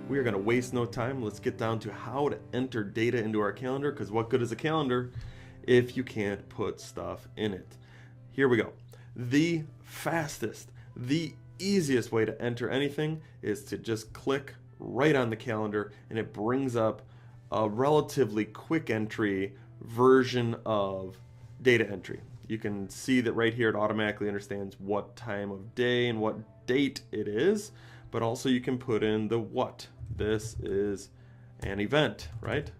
We are going to waste no time. Let's get down to how to enter data into our calendar, because what good is a calendar if you can't put stuff in it? Here we go. The fastest, the easiest way to enter anything is to just click right on the calendar, and it brings up a relatively quick entry version of data entry. You can see that right here it automatically understands what time of day and what date it is, but also you can put in the what. This is an event, right?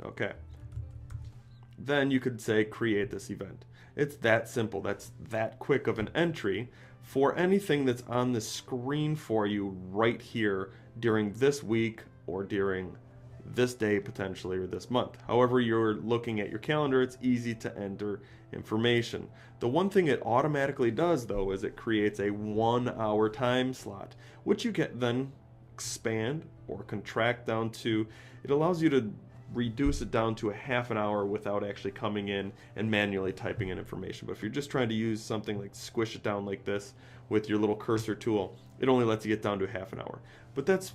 Okay. Then you could say create this event. It's that simple. That's that quick of an entry for anything that's on the screen for you right here during this week or during this day potentially, or this month. However you're looking at your calendar, it's easy to enter information. The one thing it automatically does though is it creates a 1 hour time slot, which you can then expand or contract down to. It allows you to reduce it down to a half an hour without actually coming in and manually typing in information. But if you're just trying to use something like squish it down like this with your little cursor tool, it only lets you get down to a half an hour. But that's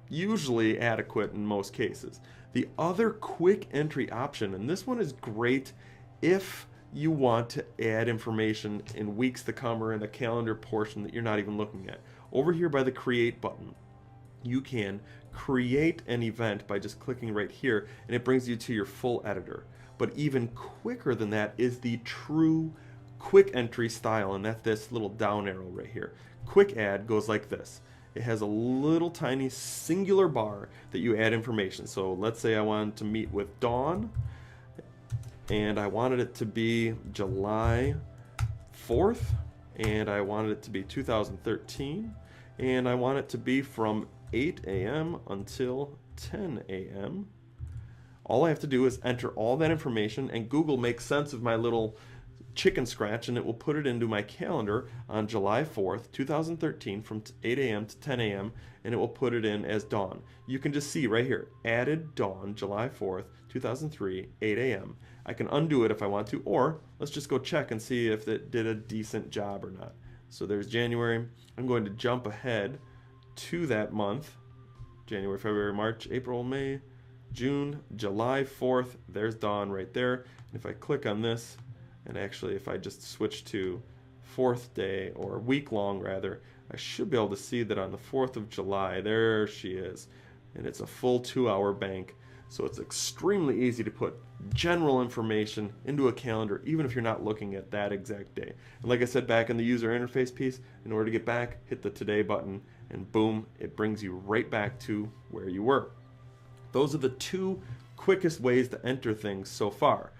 usually adequate in most cases. The other quick entry option, and this one is great if you want to add information in weeks to come or in a calendar portion that you're not even looking at. Over here by the create button, you can create an event by just clicking right here, and it brings you to your full editor. But even quicker than that is the true quick entry style, and that's this little down arrow right here. Quick add goes like this. It has a little tiny singular bar that you add information. So let's say I wanted to meet with Dawn, and I wanted it to be July 4th, and I wanted it to be 2013, and I want it to be from 8 a.m. until 10 a.m. All I have to do is enter all that information, and Google makes sense of my little chicken scratch, and it will put it into my calendar on July 4th, 2013 from 8 a.m. to 10 a.m. and it will put it in as Dawn. You can just see right here, added Dawn, July 4th, 2003, 8 a.m. I can undo it if I want to, or let's just go check and see if it did a decent job or not. So there's January. I'm going to jump ahead to that month. January, February, March, April, May, June, July 4th. There's Dawn right there. And if I click on this, and actually if I just switch to 4th day, or week long rather, I should be able to see that on the 4th of July, there she is. And it's a full 2 hour bank. So it's extremely easy to put general information into a calendar, even if you're not looking at that exact day. And like I said back in the user interface piece, in order to get back, hit the today button, and boom, it brings you right back to where you were. Those are the two quickest ways to enter things so far.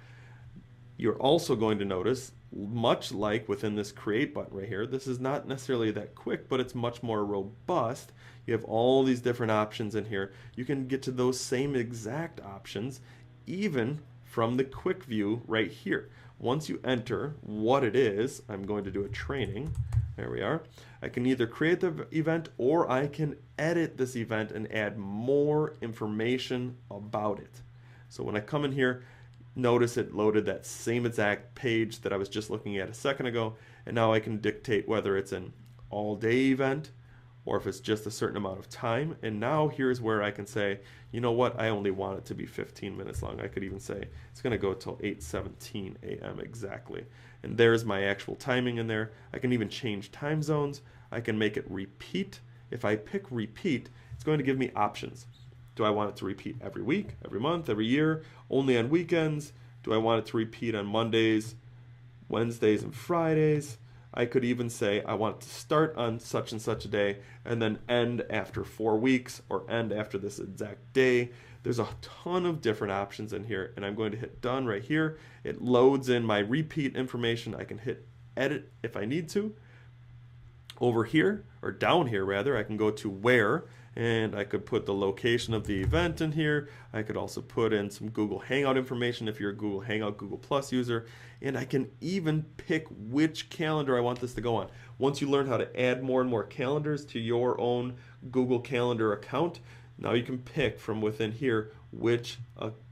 You're also going to notice, much like within this create button right here, this is not necessarily that quick, but it's much more robust. You have all these different options in here. You can get to those same exact options even from the quick view right here. Once you enter what it is, I'm going to do a training. There we are. I can either create the event or I can edit this event and add more information about it. So when I come in here, notice it loaded that same exact page that I was just looking at a second ago, and now I can dictate whether it's an all-day event or if it's just a certain amount of time. And now here's where I can say, you know what, I only want it to be 15 minutes long. I could even say it's going to go till 8:17 a.m. exactly. And there's my actual timing in there. I can even change time zones. I can make it repeat. If I pick repeat, it's going to give me options. Do I want it to repeat every week, every month, every year, only on weekends? Do I want it to repeat on Mondays, Wednesdays, and Fridays? I could even say I want it to start on such and such a day and then end after 4 weeks or end after this exact day. There's a ton of different options in here, and I'm going to hit done right here. It loads in my repeat information. I can hit edit if I need to. Over here, or down here rather, I can go to where, and I could put the location of the event in here. I could also put in some Google Hangout information if you're a Google Hangout, Google Plus user, and I can even pick which calendar I want this to go on. Once you learn how to add more and more calendars to your own Google Calendar account, now you can pick from within here which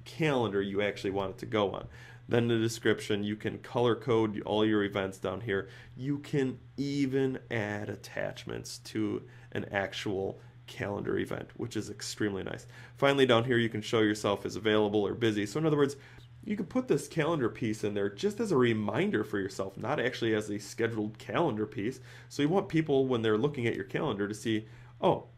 calendar you actually want it to go on. Then the description, you can color code all your events down here. You can even add attachments to an actual calendar event, which is extremely nice. Finally, down here, you can show yourself as available or busy. So in other words, you can put this calendar piece in there just as a reminder for yourself, not actually as a scheduled calendar piece. So you want people, when they're looking at your calendar, to see, oh,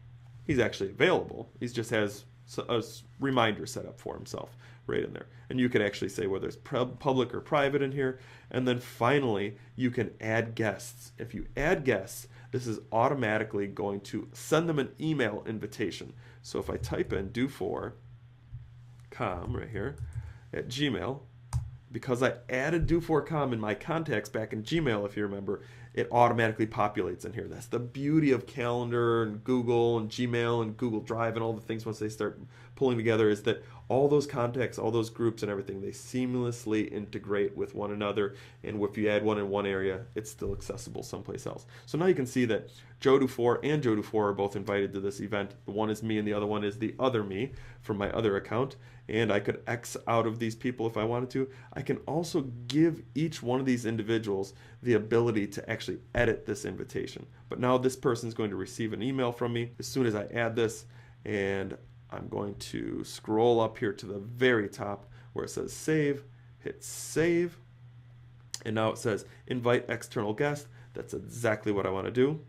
he's actually available. He just has a reminder set up for himself right in there. And you can actually say whether it's public or private in here. And then finally, you can add guests. If you add guests, this is automatically going to send them an email invitation. So if I type in do4com right here at Gmail, because I added do4com in my contacts back in Gmail, if you remember, it automatically populates in here. That's the beauty of Calendar and Google and Gmail and Google Drive and all the things once they start pulling together, is that all those contacts, all those groups and everything, they seamlessly integrate with one another. And if you add one in one area, it's still accessible someplace else. So now you can see that Joe24 and Joe24 are both invited to this event. The one is me and the other one is the other me from my other account. And I could X out of these people if I wanted to. I can also give each one of these individuals the ability to actually edit this invitation. But now this person is going to receive an email from me as soon as I add this, and I'm going to scroll up here to the very top where it says save, hit save, and now it says invite external guest. That's exactly what I want to do.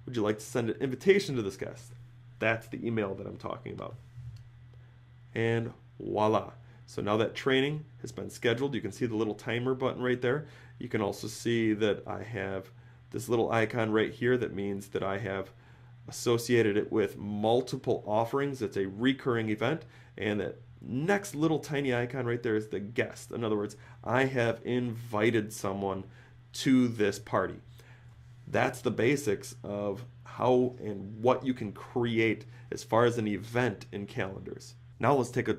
Would you like to send an invitation to this guest? That's the email that I'm talking about. And voila. So now that training has been scheduled, you can see the little timer button right there. You can also see that I have this little icon right here that means that I have associated it with multiple offerings. It's a recurring event. And that next little tiny icon right there is the guest. In other words, I have invited someone to this party. That's the basics of how and what you can create as far as an event in calendars. Now let's take a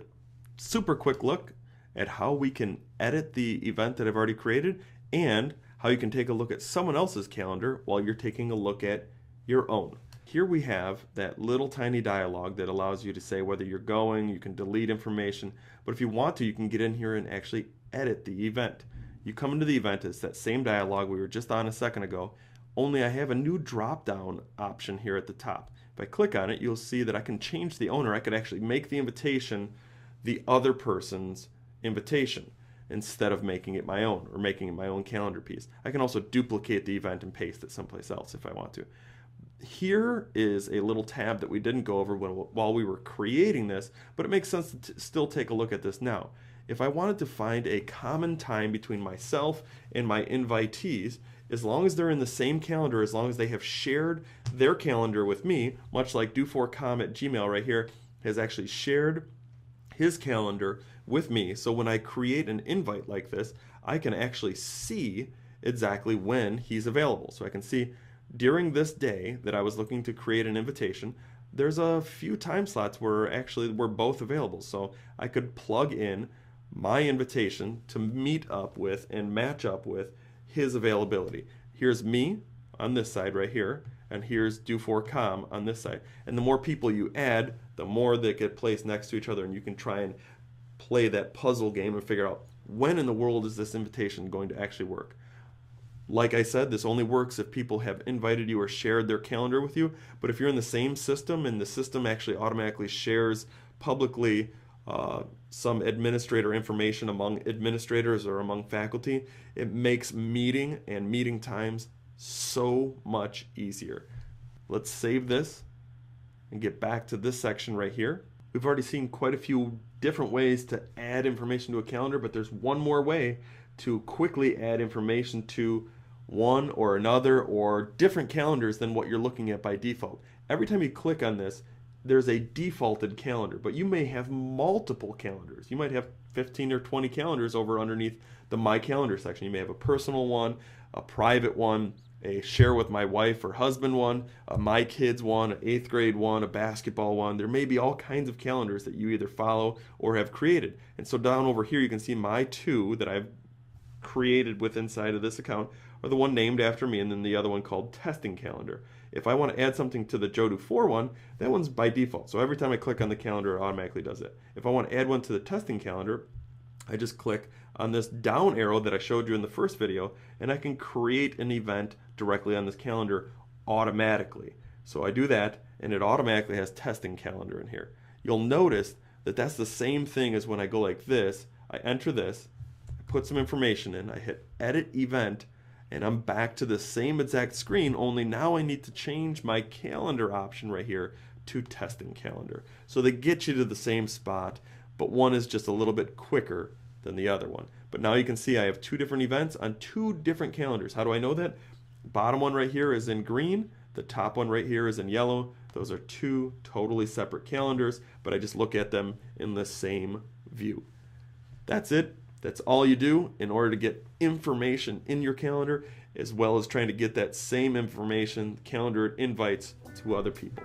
super quick look at how we can edit the event that I've already created, and how you can take a look at someone else's calendar while you're taking a look at your own. Here we have that little tiny dialog that allows you to say whether you're going, you can delete information, but if you want to, you can get in here and actually edit the event. You come into the event, it's that same dialog we were just on a second ago, only I have a new drop-down option here at the top. If I click on it, you'll see that I can change the owner. I could actually make the invitation the other person's invitation instead of making it my own or making it my own calendar piece. I can also duplicate the event and paste it someplace else if I want to. Here is a little tab that we didn't go over while we were creating this, but it makes sense to still take a look at this now. If I wanted to find a common time between myself and my invitees, as long as they're in the same calendar, as long as they have shared their calendar with me, much like do4com at Gmail right here has actually shared his calendar with me. So when I create an invite like this, I can actually see exactly when he's available. So I can see during this day that I was looking to create an invitation, there's a few time slots where actually we're both available. So I could plug in my invitation to meet up with and match up with his availability. Here's me on this side right here, and here's do4com on this side. And the more people you add, the more they get placed next to each other, and you can try and play that puzzle game and figure out when in the world is this invitation going to actually work. Like I said, this only works if people have invited you or shared their calendar with you, but if you're in the same system and the system actually automatically shares publicly some administrator information among administrators or among faculty, it makes meeting and meeting times so much easier. Let's save this and get back to this section right here. We've already seen quite a few different ways to add information to a calendar, but there's one more way to quickly add information to one or another or different calendars than what you're looking at by default. Every time you click on this, there's a defaulted calendar, but you may have multiple calendars. You might have 15 or 20 calendars over underneath the My Calendar section. You may have a personal one, a private one, a share with my wife or husband one, a my kids one, an 8th grade one, a basketball one. There may be all kinds of calendars that you either follow or have created. And so down over here you can see my two that I've created with inside of this account are the one named after me, and then the other one called Testing Calendar. If I want to add something to the Joe24 one, that one's by default. So every time I click on the calendar, it automatically does it. If I want to add one to the Testing Calendar, I just click on this down arrow that I showed you in the first video, and I can create an event directly on this calendar automatically. So I do that, and it automatically has testing calendar in here. You'll notice that that's the same thing as when I go like this. I enter this, I put some information in, I hit edit event, and I'm back to the same exact screen, only now I need to change my calendar option right here to testing calendar. So they get you to the same spot, but one is just a little bit quicker than the other one. But now you can see I have two different events on two different calendars. How do I know that? Bottom one right here is in green, the top one right here is in yellow. Those are two totally separate calendars, but I just look at them in the same view. That's it. That's all you do in order to get information in your calendar, as well as trying to get that same information, calendar invites, to other people.